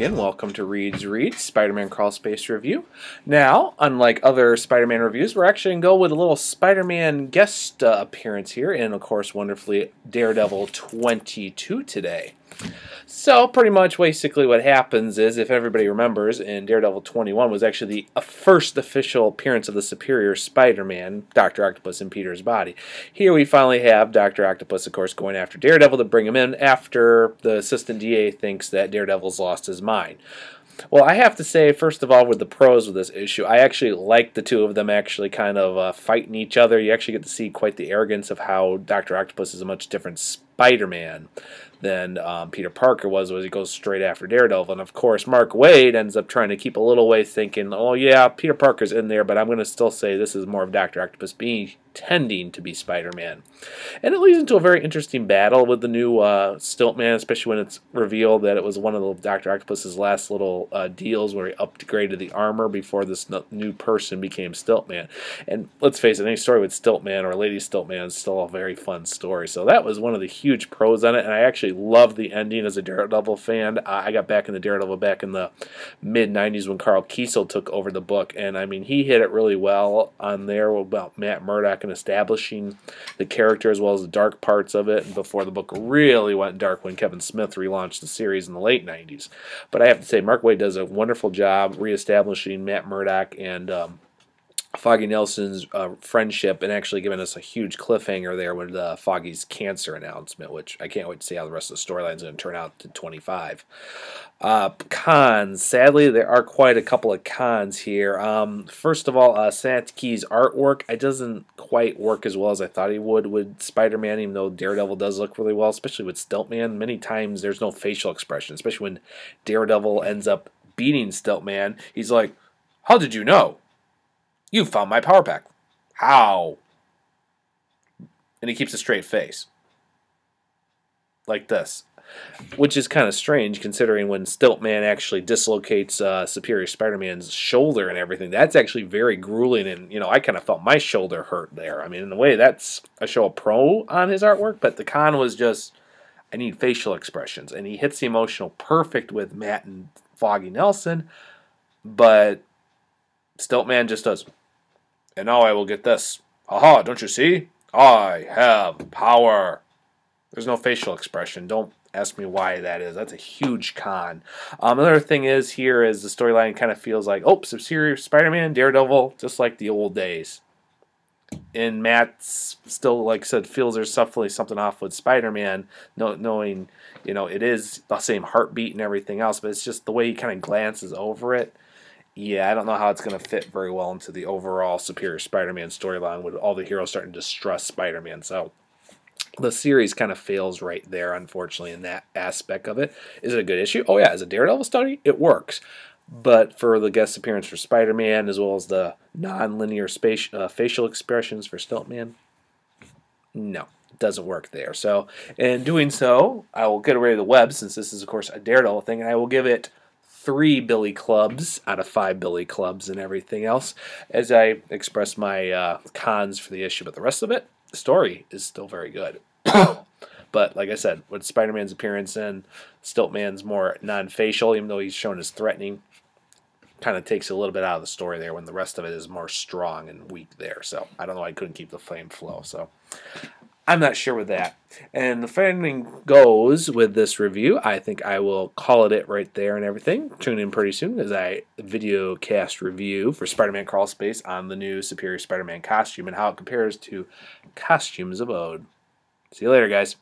again. Welcome to Reed's Read, Spider-Man Crawl Space Review. Now, unlike other Spider-Man reviews, we're actually going to go with a little Spider-Man guest appearance here, and of course, wonderfully, Daredevil 22 today. So, pretty much, basically what happens is, if everybody remembers, in Daredevil 21 was actually the first official appearance of the Superior Spider-Man, Dr. Octopus in Peter's body. Here we finally have Dr. Octopus, of course, going after Daredevil to bring him in after the assistant DA thinks that Daredevil's lost his mind. Well, I have to say, first of all, with the pros of this issue, I actually like the two of them actually kind of fighting each other. You actually get to see quite the arrogance of how Dr. Octopus is a much different Spider-Man than Peter Parker was he goes straight after Daredevil. And, of course, Mark Waid ends up trying to keep a little way thinking, oh, yeah, Peter Parker's in there, but I'm going to still say this is more of Dr. Octopus tending to be Spider-Man. And it leads into a very interesting battle with the new Stiltman, especially when it's revealed that it was one of the Dr. Octopus's last little deals where he upgraded the armor before this new person became Stiltman. And let's face it, any story with Stiltman or Lady Stiltman is still a very fun story. So that was one of the huge pros on it, and I actually loved the ending as a Daredevil fan. I got back into Daredevil back in the mid-90s when Carl Kiesel took over the book, and I mean, he hit it really well on there about Matt Murdock and establishing the character as well as the dark parts of it, and before the book really went dark when Kevin Smith relaunched the series in the late 90s. But I have to say, Mark Waid does a wonderful job reestablishing Matt Murdock and Foggy Nelson's friendship, and actually giving us a huge cliffhanger there with Foggy's cancer announcement, which I can't wait to see how the rest of the storyline is going to turn out to 25. Cons. Sadly, there are quite a couple of cons here. First of all, Satki's artwork, it doesn't quite work as well as I thought he would with Spider-Man, even though Daredevil does look really well, especially with Stiltman. Many times there's no facial expression, especially when Daredevil ends up beating Stiltman. He's like, "How did you know? You found my power pack. How?" And he keeps a straight face. Like this. Which is kind of strange considering when Stiltman actually dislocates Superior Spider-Man's shoulder and everything. That's actually very grueling, and, you know, I kind of felt my shoulder hurt there. I mean, in a way, that's a show of pro on his artwork, but the con was just, I need facial expressions. And he hits the emotional perfect with Matt and Foggy Nelson, but Stiltman just does, "And now I will get this. Aha, don't you see? I have power." There's no facial expression. Don't ask me why that is. That's a huge con. Another thing is here is the storyline kind of feels like, oh, Superior Spider-Man, Daredevil, just like the old days. And Matt still, like I said, feels there's definitely something off with Spider-Man, knowing, you know, it is the same heartbeat and everything else, but it's just the way he kind of glances over it. Yeah, I don't know how it's going to fit very well into the overall Superior Spider-Man storyline with all the heroes starting to distrust Spider-Man. So the series kind of fails right there, unfortunately, in that aspect of it. Is it a good issue? Oh, yeah. As a Daredevil study, it works. But for the guest appearance for Spider-Man, as well as the non-linear facial expressions for Stiltman, no, it doesn't work there. So, in doing so, I will get rid of the web, since this is, of course, a Daredevil thing, and I will give it 3 Billy Clubs out of 5 Billy Clubs and everything else as I express my cons for the issue. But the rest of it, the story is still very good. But like I said, with Spider-Man's appearance and Stiltman's more non-facial, even though he's shown as threatening, kind of takes a little bit out of the story there when the rest of it is more strong and weak there. So I don't know, I couldn't keep the flame flow. So I'm not sure with that. And the finding goes with this review, I think I will call it right there and everything. Tune in pretty soon as I video cast review for Spider-Man Crawl Space on the new Superior Spider-Man costume and how it compares to costumes of old. See you later, guys.